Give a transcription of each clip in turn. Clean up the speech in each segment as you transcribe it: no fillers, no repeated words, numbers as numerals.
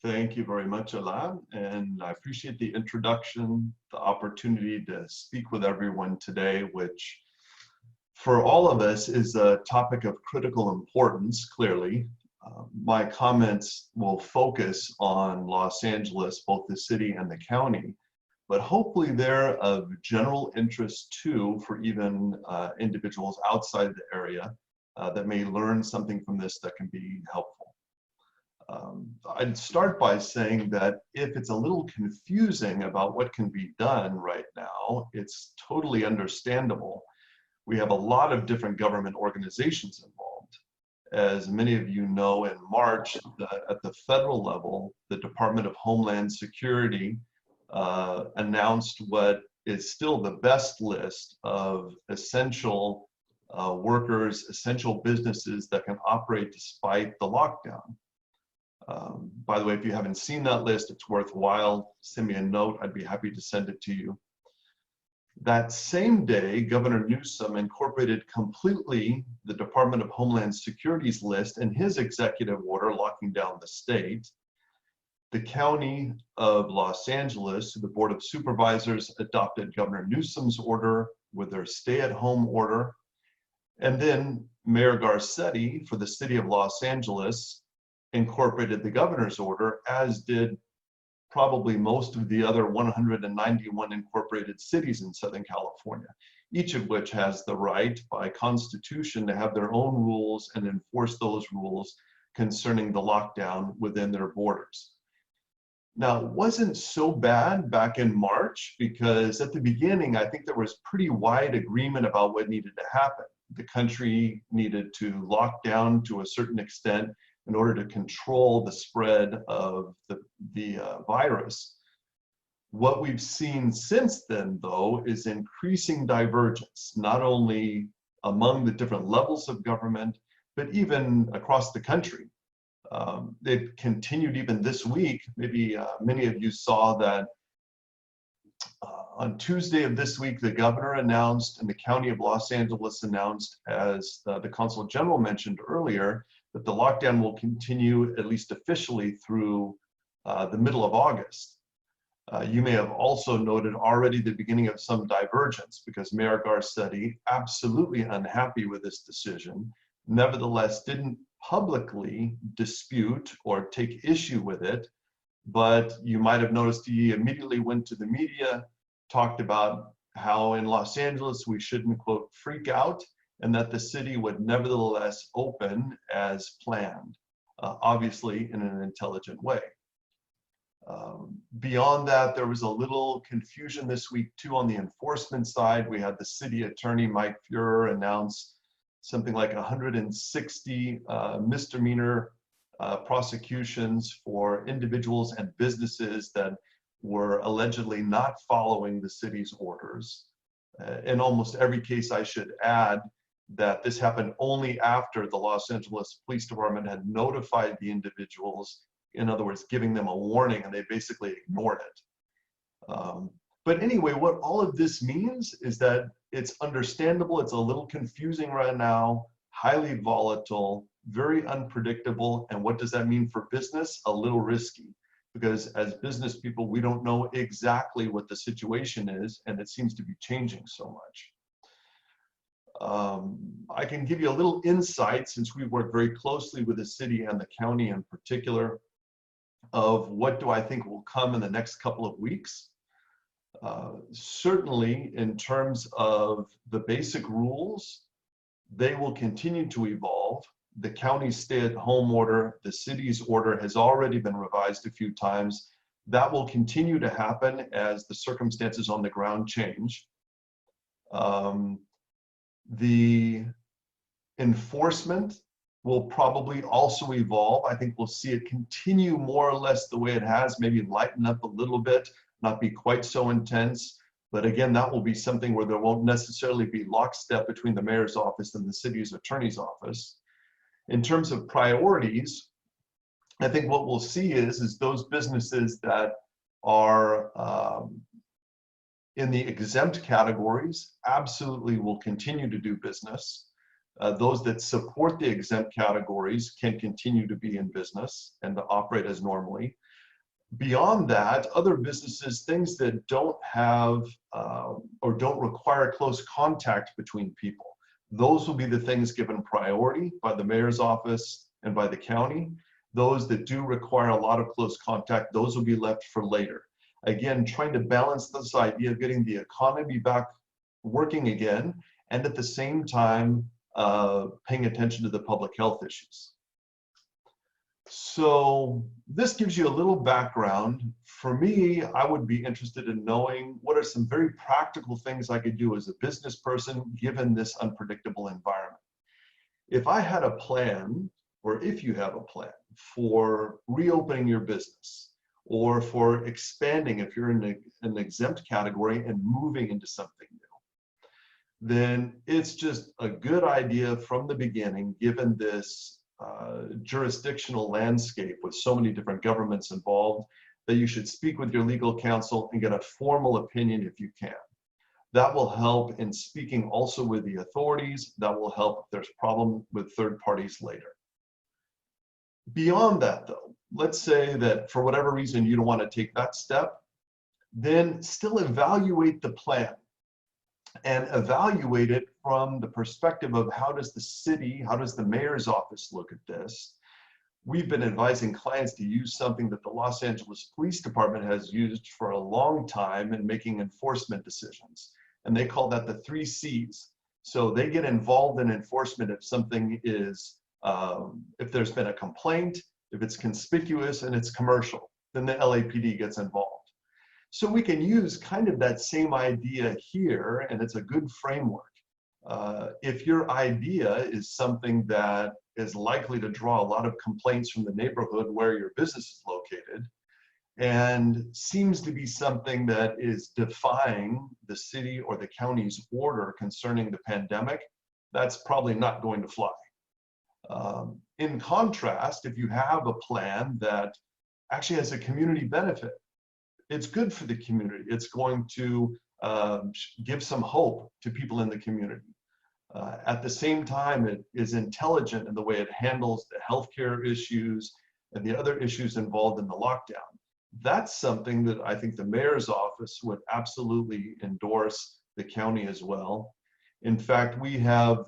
Thank you very much, Alain, and I appreciate the introduction, the opportunity to speak with everyone today, which for all of us is a topic of critical importance, clearly. My comments will focus on Los Angeles, both the city and the county, but hopefully they're of general interest too for even individuals outside the area that may learn something from this that can be helpful. I'd start by saying that if it's a little confusing about what can be done right now, it's totally understandable. We have a lot of different government organizations involved. As many of you know, in March, at the federal level, the Department of Homeland Security announced what is still the best list of essential workers, essential businesses that can operate despite the lockdown. By the way, if you haven't seen that list, it's worthwhile. Send me a note. I'd be happy to send it to you. That same day, Governor Newsom incorporated completely the Department of Homeland Security's list in his executive order locking down the state. The County of Los Angeles, the Board of Supervisors, adopted Governor Newsom's order with their stay-at-home order. And then Mayor Garcetti for the city of Los Angeles incorporated the governor's order, as did probably most of the other 191 incorporated cities in Southern California, each of which has the right by constitution to have their own rules and enforce those rules concerning the lockdown within their borders. Now, it wasn't so bad back in March because at the beginning, I think there was pretty wide agreement about what needed to happen. The country needed to lock down to a certain extent in order to control the spread of the virus. What we've seen since then, though, is increasing divergence, not only among the different levels of government, but even across the country. It continued even this week. Maybe many of you saw that on Tuesday of this week, the governor announced and the County of Los Angeles announced, as the Consul General mentioned earlier, that the lockdown will continue, at least officially, through the middle of August. You may have also noted already the beginning of some divergence because Mayor Garcetti, absolutely unhappy with this decision, nevertheless didn't publicly dispute or take issue with it, but you might have noticed he immediately went to the media, talked about how in Los Angeles we shouldn't, quote, freak out, and that the city would nevertheless open as planned, obviously in an intelligent way. Beyond that, there was a little confusion this week too on the enforcement side. We had the city attorney, Mike Fuhrer, announce something like 160 misdemeanor prosecutions for individuals and businesses that were allegedly not following the city's orders. In almost every case, I should add that this happened only after the Los Angeles Police Department had notified the individuals, in other words, giving them a warning, and they basically ignored it. But anyway, what all of this means is that it's understandable, it's a little confusing right now, highly volatile, very unpredictable, and what does that mean for business? A little risky, because as business people, we don't know exactly what the situation is, and it seems to be changing so much. I can give you a little insight, since we work very closely with the city and the county in particular, of what do I think will come in the next couple of weeks. Certainly in terms of the basic rules, they will continue to evolve. The county's stay-at-home order, the city's order has already been revised a few times. That will continue to happen as the circumstances on the ground change. The enforcement will probably also evolve. I think we'll see it continue more or less the way it has, maybe lighten up a little bit, not be quite so intense. But again, that will be something where there won't necessarily be lockstep between the mayor's office and the city's attorney's office. In terms of priorities, I think what we'll see is those businesses that are in the exempt categories absolutely will continue to do business. Those that support the exempt categories can continue to be in business and to operate as normally. Beyond that, other businesses, things that don't have or don't require close contact between people, those will be the things given priority by the mayor's office and by the county. Those that do require a lot of close contact, those will be left for later. Again, trying to balance this idea of getting the economy back working again, and at the same time, paying attention to the public health issues. So this gives you a little background. For me, I would be interested in knowing what are some very practical things I could do as a business person given this unpredictable environment. If I had a plan, or if you have a plan for reopening your business, or for expanding if you're in an exempt category and moving into something new, then it's just a good idea from the beginning, given this jurisdictional landscape with so many different governments involved, that you should speak with your legal counsel and get a formal opinion if you can. That will help in speaking also with the authorities. That will help if there's a problem with third parties later. Beyond that though, let's say that for whatever reason you don't want to take that step, then still evaluate the plan. And evaluate it from the perspective of how does the city, how does the mayor's office look at this? We've been advising clients to use something that the Los Angeles Police Department has used for a long time in making enforcement decisions. And they call that the 3 C's. So they get involved in enforcement if something is, if there's been a complaint, if it's conspicuous and it's commercial, then the LAPD gets involved. So we can use kind of that same idea here, and it's a good framework. If your idea is something that is likely to draw a lot of complaints from the neighborhood where your business is located, and seems to be something that is defying the city or the county's order concerning the pandemic, that's probably not going to fly. In contrast, if you have a plan that actually has a community benefit, it's good for the community. It's going to give some hope to people in the community. At the same time, it is intelligent in the way it handles the healthcare issues and the other issues involved in the lockdown. That's something that I think the mayor's office would absolutely endorse, the county as well. In fact, we have,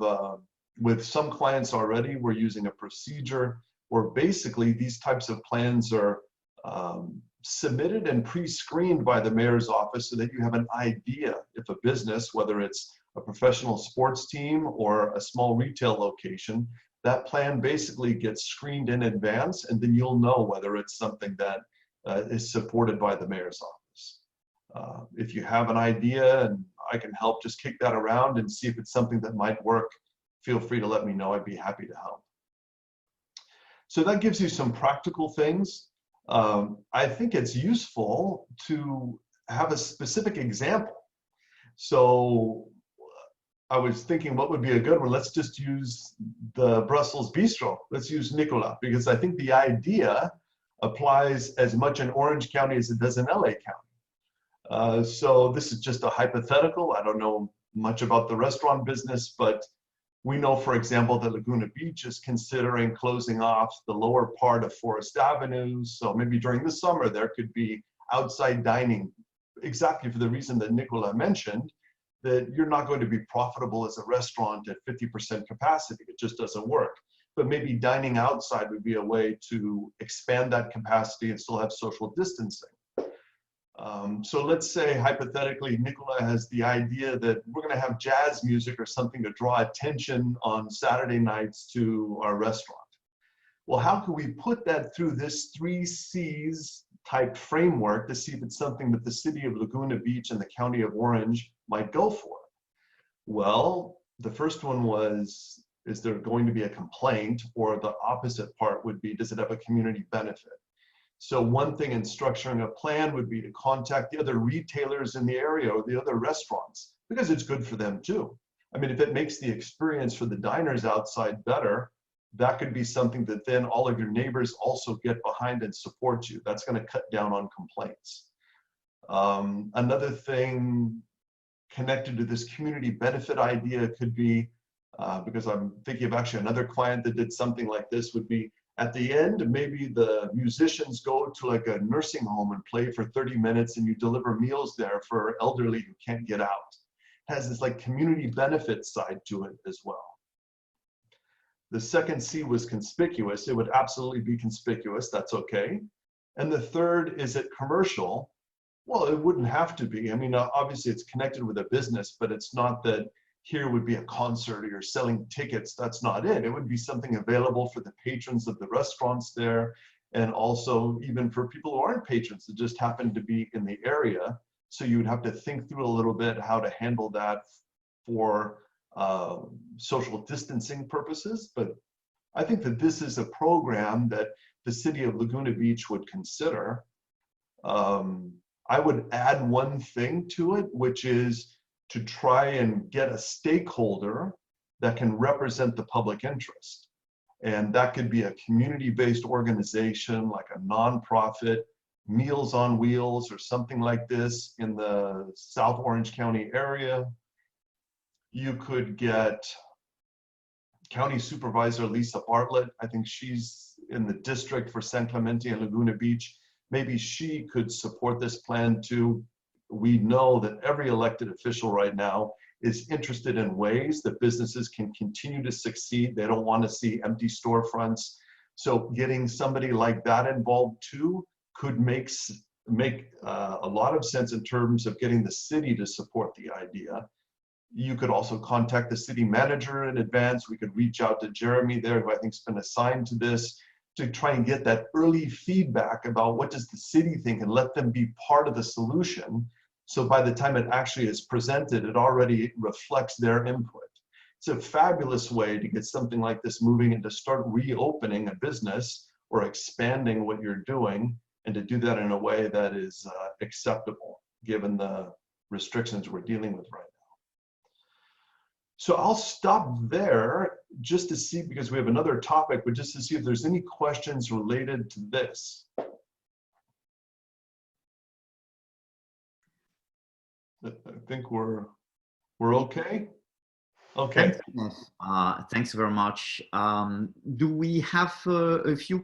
with some clients already, we're using a procedure where basically these types of plans are submitted and pre-screened by the mayor's office so that you have an idea if a business, whether it's a professional sports team or a small retail location, that plan basically gets screened in advance, and then you'll know whether it's something that is supported by the mayor's office. If you have an idea and I can help just kick that around and see if it's something that might work, feel free to let me know. I'd be happy to help. So that gives you some practical things. I think it's useful to have a specific example. So I was thinking what would be a good one. Let's just use the Brussels Bistro. Let's use Nicola, because I think the idea applies as much in Orange County as it does in LA County. So this is just a hypothetical. I don't know much about the restaurant business, but we know, for example, that Laguna Beach is considering closing off the lower part of Forest Avenue. So maybe during the summer, there could be outside dining, exactly for the reason that Nicola mentioned, that you're not going to be profitable as a restaurant at 50% capacity. It just doesn't work. But maybe dining outside would be a way to expand that capacity and still have social distancing. So let's say, hypothetically, Nicola has the idea that we're going to have jazz music or something to draw attention on Saturday nights to our restaurant. Well, how can we put that through this 3 C's type framework to see if it's something that the city of Laguna Beach and the county of Orange might go for? Well, the first one was, is there going to be a complaint? Or the opposite part would be, does it have a community benefit? So one thing in structuring a plan would be to contact the other retailers in the area or the other restaurants, because it's good for them too. I mean, if it makes the experience for the diners outside better, that could be something that then all of your neighbors also get behind and support you. That's going to cut down on complaints. Another thing connected to this community benefit idea could be, because I'm thinking of actually another client that did something like this, would be At the end, maybe the musicians go to like a nursing home and play for 30 minutes and you deliver meals there for elderly who can't get out. It has this like community benefit side to it as well. The second C was conspicuous. It would absolutely be conspicuous. That's okay. And the third, is it commercial? Well, it wouldn't have to be. I mean, obviously it's connected with a business, but it's not that here would be a concert or you're selling tickets. That's not it. It would be something available for the patrons of the restaurants there, and also even for people who aren't patrons that just happen to be in the area. So you would have to think through a little bit how to handle that for social distancing purposes. But I think that this is a program that the city of Laguna Beach would consider. I would add one thing to it, which is to try and get a stakeholder that can represent the public interest. And that could be a community-based organization, like a nonprofit, Meals on Wheels or something like this in the South Orange County area. You could get County Supervisor Lisa Bartlett. I think she's in the district for San Clemente and Laguna Beach. Maybe she could support this plan too. We know that every elected official right now is interested in ways that businesses can continue to succeed. They don't want to see empty storefronts. So getting somebody like that involved too could make a lot of sense in terms of getting the city to support the idea. You could also contact the city manager in advance. We could reach out to Jeremy there, who I think's been assigned to this, to try and get that early feedback about what does the city think and let them be part of the solution. So by the time it actually is presented, it already reflects their input. It's a fabulous way to get something like this moving and to start reopening a business or expanding what you're doing, and to do that in a way that is acceptable given the restrictions we're dealing with right now. So I'll stop there just to see, because we have another topic, but just to see if there's any questions related to this. I think we're okay. Okay. Thanks very much. Do we have a few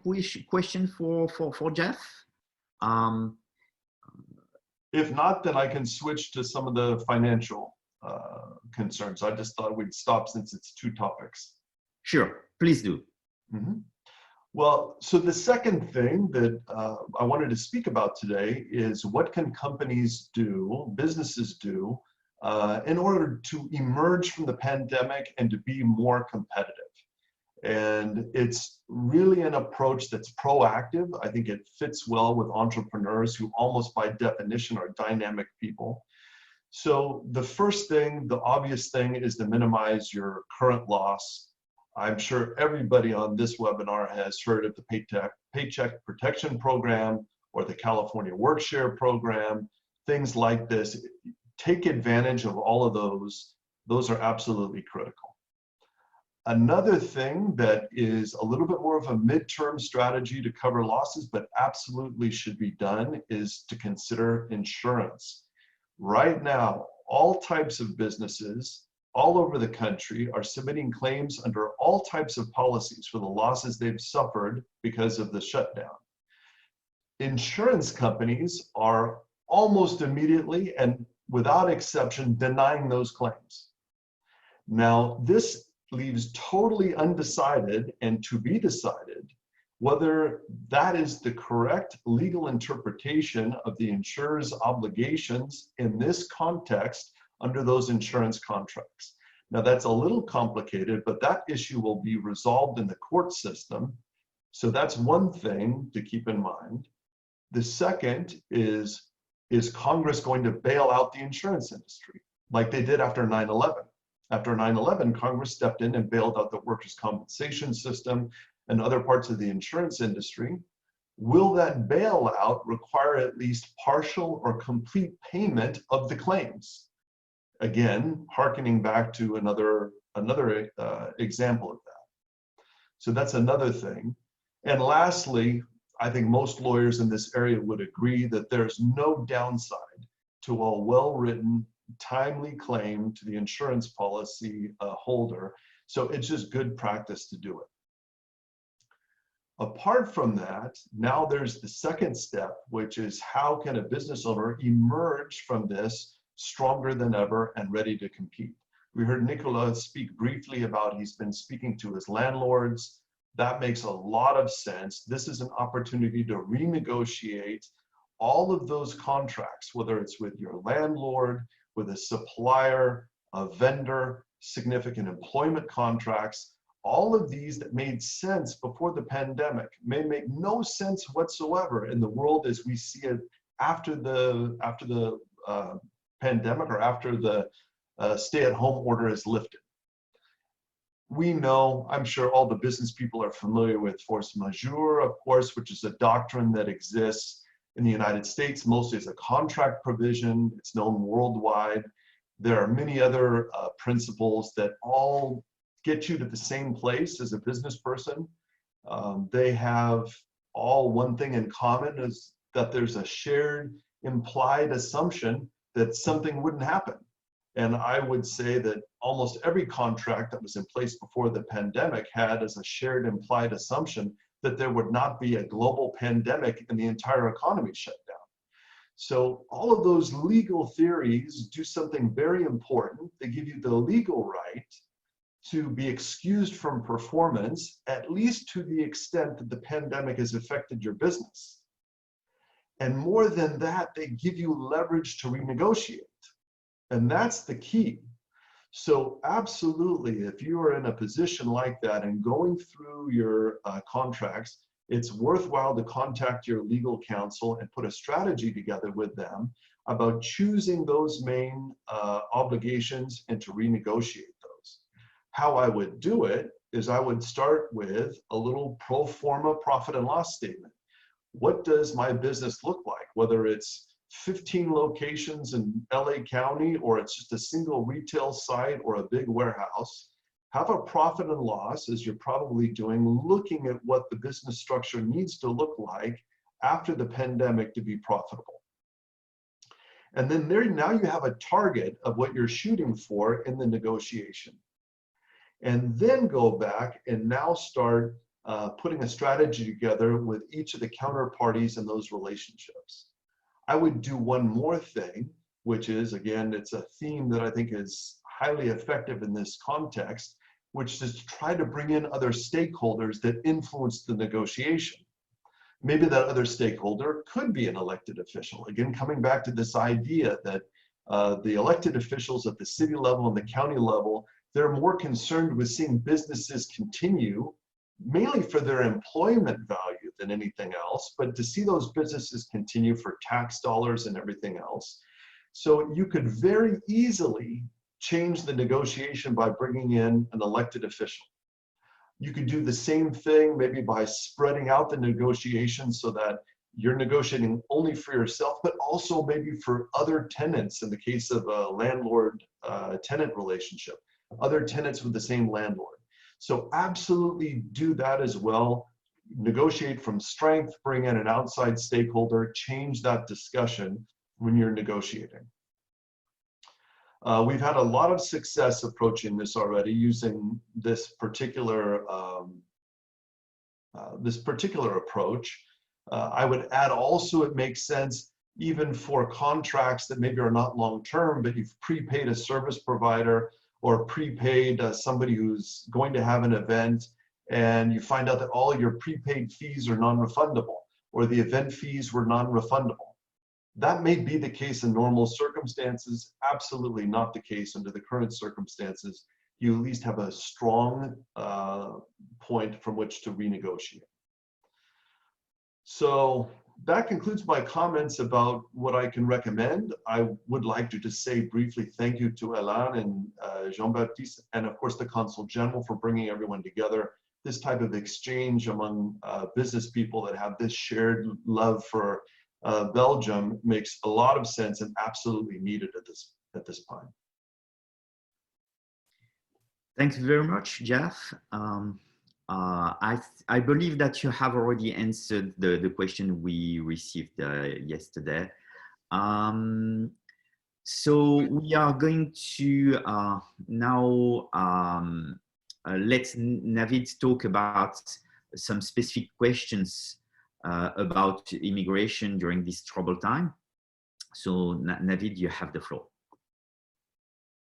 questions for Jeff? If not, then I can switch to some of the financial concerns. I just thought we'd stop since it's two topics. Sure, please do. Mm-hmm. Well, so the second thing that I wanted to speak about today is what can companies do, businesses do, in order to emerge from the pandemic and to be more competitive. And it's really an approach that's proactive. I think it fits well with entrepreneurs who almost by definition are dynamic people. So the first thing, the obvious thing, is to minimize your current loss. I'm sure everybody on this webinar has heard of the Paycheck Protection Program or the California Work-Share Program, things like this. Take advantage of all of those. Those are absolutely critical. Another thing that is a little bit more of a midterm strategy to cover losses, but absolutely should be done, is to consider insurance. Right now, all types of businesses all over the country are submitting claims under all types of policies for the losses they've suffered because of the shutdown. Insurance companies are almost immediately and without exception denying those claims. Now, this leaves totally undecided and to be decided whether that is the correct legal interpretation of the insurer's obligations in this context under those insurance contracts. Now that's a little complicated, but that issue will be resolved in the court system. So that's one thing to keep in mind. The second is Congress going to bail out the insurance industry like they did after 9/11? After 9/11, Congress stepped in and bailed out the workers' compensation system and other parts of the insurance industry. Will that bailout require at least partial or complete payment of the claims? Again, hearkening back to another example of that. So that's another thing. And lastly, I think most lawyers in this area would agree that there's no downside to a well-written, timely claim to the insurance policy holder. So it's just good practice to do it. Apart from that, now there's the second step, which is how can a business owner emerge from this stronger than ever and ready to compete? We heard Nicolas speak briefly about he's been speaking to his landlords. That makes a lot of sense. This is an opportunity to renegotiate all of those contracts, whether it's with your landlord, with a supplier, a vendor, significant employment contracts. All of these that made sense before the pandemic may make no sense whatsoever in the world as we see it after the pandemic, or after the stay-at-home order is lifted. We know, I'm sure all the business people are familiar with force majeure, of course, which is a doctrine that exists in the United States, mostly as a contract provision. It's known worldwide. There are many other principles that all get you to the same place as a business person. They have all one thing in common, is that there's a shared implied assumption that something wouldn't happen. And I would say that almost every contract that was in place before the pandemic had as a shared implied assumption that there would not be a global pandemic and the entire economy shut down. So all of those legal theories do something very important. They give you the legal right to be excused from performance, at least to the extent that the pandemic has affected your business. And more than that, they give you leverage to renegotiate. And that's the key. So absolutely, if you are in a position like that and going through your contracts, it's worthwhile to contact your legal counsel and put a strategy together with them about choosing those main obligations and to renegotiate those. How I would do it is I would start with a little pro forma profit and loss statement. What does my business look like? Whether it's 15 locations in LA County, or it's just a single retail site or a big warehouse, have a profit and loss, as you're probably doing, looking at what the business structure needs to look like after the pandemic to be profitable. And then there, now you have a target of what you're shooting for in the negotiation. And then go back and now start putting a strategy together with each of the counterparties in those relationships. I would do one more thing, which is, again, it's a theme that I think is highly effective in this context, which is to try to bring in other stakeholders that influence the negotiation. Maybe that other stakeholder could be an elected official. Again, coming back to this idea that the elected officials at the city level and the county level, they're more concerned with seeing businesses continue, mainly for their employment value than anything else, but to see those businesses continue for tax dollars and everything else. So you could very easily change the negotiation by bringing in an elected official. You could do the same thing maybe by spreading out the negotiation so that you're negotiating only for yourself, but also maybe for other tenants in the case of a landlord-tenant relationship, other tenants with the same landlord. So absolutely do that as well. Negotiate from strength, bring in an outside stakeholder, change that discussion when you're negotiating. We've had a lot of success approaching this already using this particular approach. I would add also it makes sense even for contracts that maybe are not long-term, but you've prepaid a service provider or prepaid somebody who's going to have an event, and you find out that all your prepaid fees are non-refundable, or the event fees were non-refundable. That may be the case in normal circumstances, absolutely not the case under the current circumstances. You at least have a strong point from which to renegotiate. So that concludes my comments about what I can recommend. I would like to just say briefly thank you to Alain and Jean-Baptiste, and of course the Consul General, for bringing everyone together. This type of exchange among business people that have this shared love for Belgium makes a lot of sense and absolutely needed at this time. Thanks very much, Jeff. I believe that you have already answered the question we received yesterday. So we are going to now let Navid talk about some specific questions about immigration during this troubled time. So Navid, you have the floor.